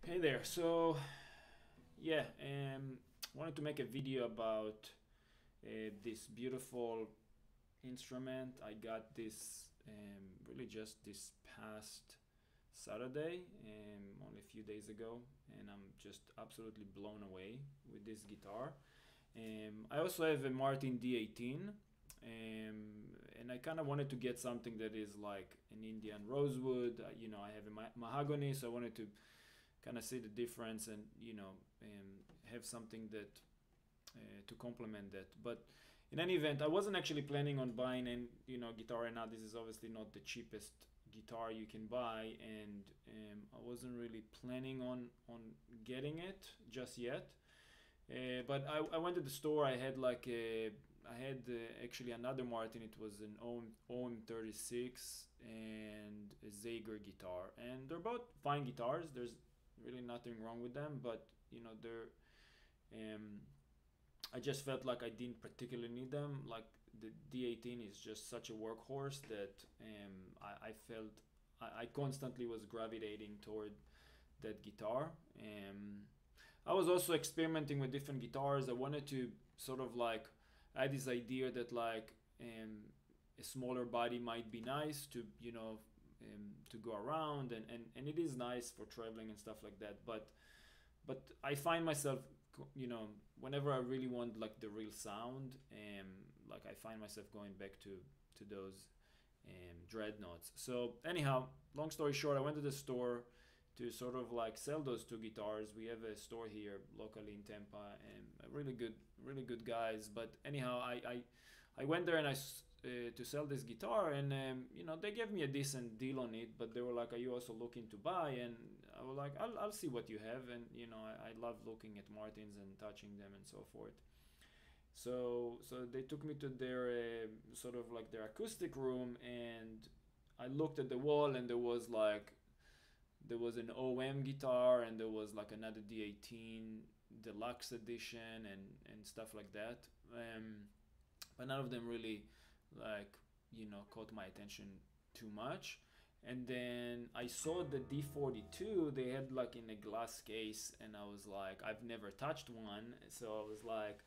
Hey there. So yeah, wanted to make a video about this beautiful instrument. I got this really just this past Saturday, only a few days ago, and I'm just absolutely blown away with this guitar. I also have a Martin D18, and I kind of wanted to get something that is like an Indian rosewood. I have a mahogany, so I wanted to kind of see the difference and have something that to complement that. But in any event, I wasn't actually planning on buying an guitar right now. This is obviously not the cheapest guitar you can buy, and I wasn't really planning on getting it just yet. But I went to the store. I had actually another Martin. It was an OM36 and a Zager guitar, and they're both fine guitars. There's really nothing wrong with them, but they're um, I just felt like I didn't particularly need them. Like the D18 is just such a workhorse that I felt I constantly was gravitating toward that guitar. I was also experimenting with different guitars. I wanted to sort of like I had this idea that like a smaller body might be nice to go around, and it is nice for traveling and stuff like that. But I find myself, whenever I really want like the real sound, like I find myself going back to those dreadnoughts. So anyhow, long story short, I went to the store to sort of like sell those two guitars. We have a store here locally in Tampa, and really good guys. But anyhow, I went there and to sell this guitar, and they gave me a decent deal on it. But they were like, "Are you also looking to buy?" And I was like, "I'll see what you have." And I love looking at Martins and touching them and so forth. So they took me to their sort of like their acoustic room, and I looked at the wall, and there was an OM guitar, and there was like another D18 deluxe edition, and stuff like that. But none of them really like caught my attention too much. And then I saw the D42. They had like in a glass case, and I was like, I've never touched one, so I was like,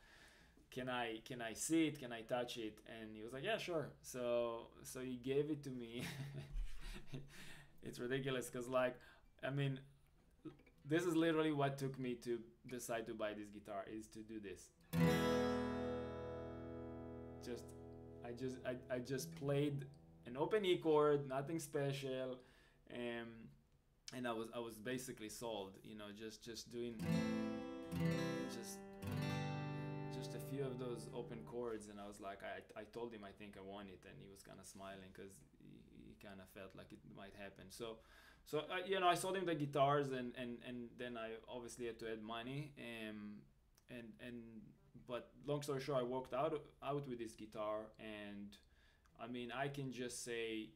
can I see it? Can I touch it? And he was like, yeah, sure. So he gave it to me. It's ridiculous because like, I mean, this is literally what took me to decide to buy this guitar, is to do this. Just I just played an open E chord, nothing special, um, and I was basically sold. Just doing just just a few of those open chords, and I was like, I told him I think I want it, and he was kind of smiling because he kind of felt like it might happen. So I sold him the guitars, and then I obviously had to add money, and but long story short, I walked out with this guitar, and I mean I can just say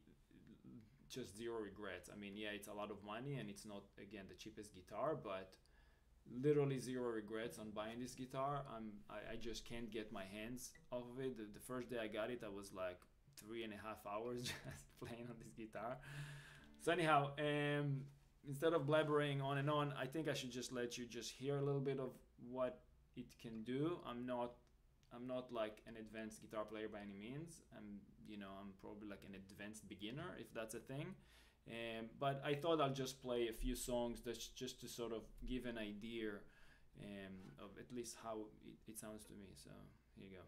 just zero regrets. I mean, yeah, it's a lot of money, and it's not again the cheapest guitar, but literally zero regrets on buying this guitar. I just can't get my hands off of it. The first day I got it, I was like 3.5 hours just playing on this guitar. So anyhow, instead of blabbering on and on, I think I should just let you just hear a little bit of what it can do. I'm not like an advanced guitar player by any means. I'm probably like an advanced beginner, if that's a thing. But I thought I'll just play a few songs that's just to sort of give an idea of at least how it sounds to me. So here you go.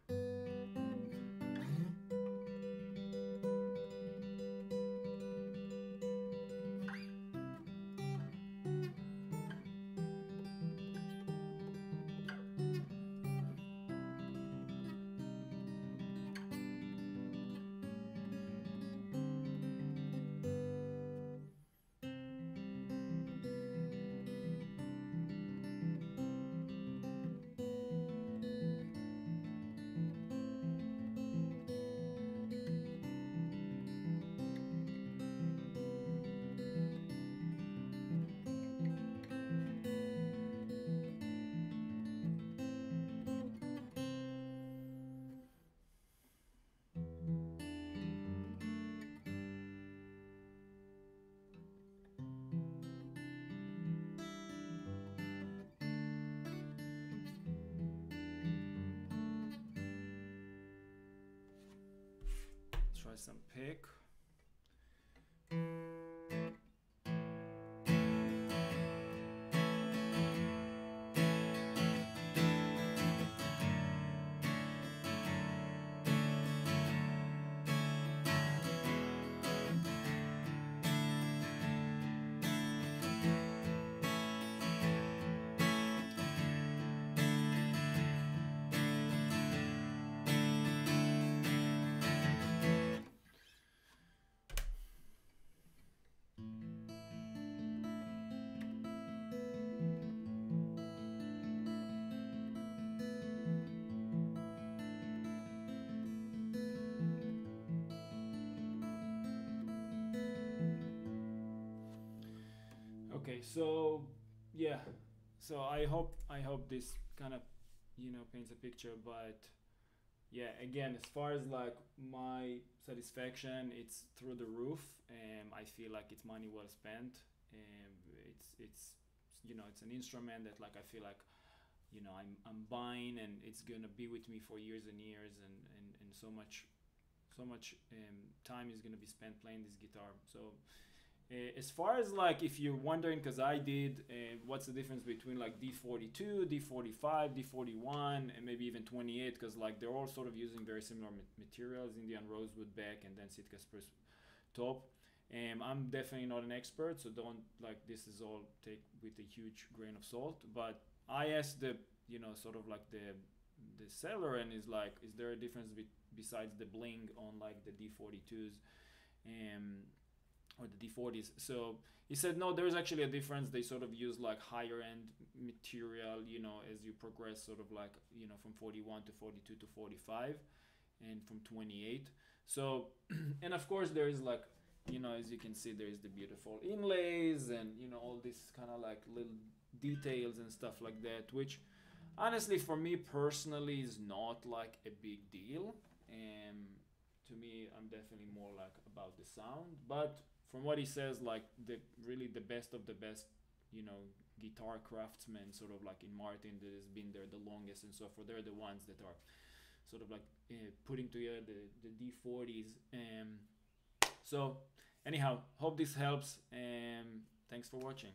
try some pick. Okay, so yeah, so I hope this kind of paints a picture, but yeah, again, as far as like my satisfaction, it's through the roof. I feel like it's money well spent. It's an instrument that like I feel like I'm buying, and it's gonna be with me for years and years, and so much time is gonna be spent playing this guitar. So as far as like if you're wondering, because I did, what's the difference between like D42, D45, D41, and maybe even 28, because like they're all sort of using very similar materials, Indian rosewood back and then Sitka spruce top. I'm definitely not an expert, so don't like this is all take with a huge grain of salt. But I asked the sort of like the seller, and is like, is there a difference besides the bling on like the D42s? Or the D40s. So he said no, there's actually a difference. They sort of use like higher end material, as you progress, sort of like from 41 to 42 to 45, and from 28. So and of course there is like as you can see, there is the beautiful inlays, and all this kind of like little details and stuff like that, which honestly for me personally is not like a big deal. To me, I'm definitely more like about the sound, but from what he says, like the best of the best, guitar craftsmen, sort of like in Martin, that has been there the longest and so forth. They're the ones that are sort of like putting together the D40s. So anyhow, hope this helps. Thanks for watching.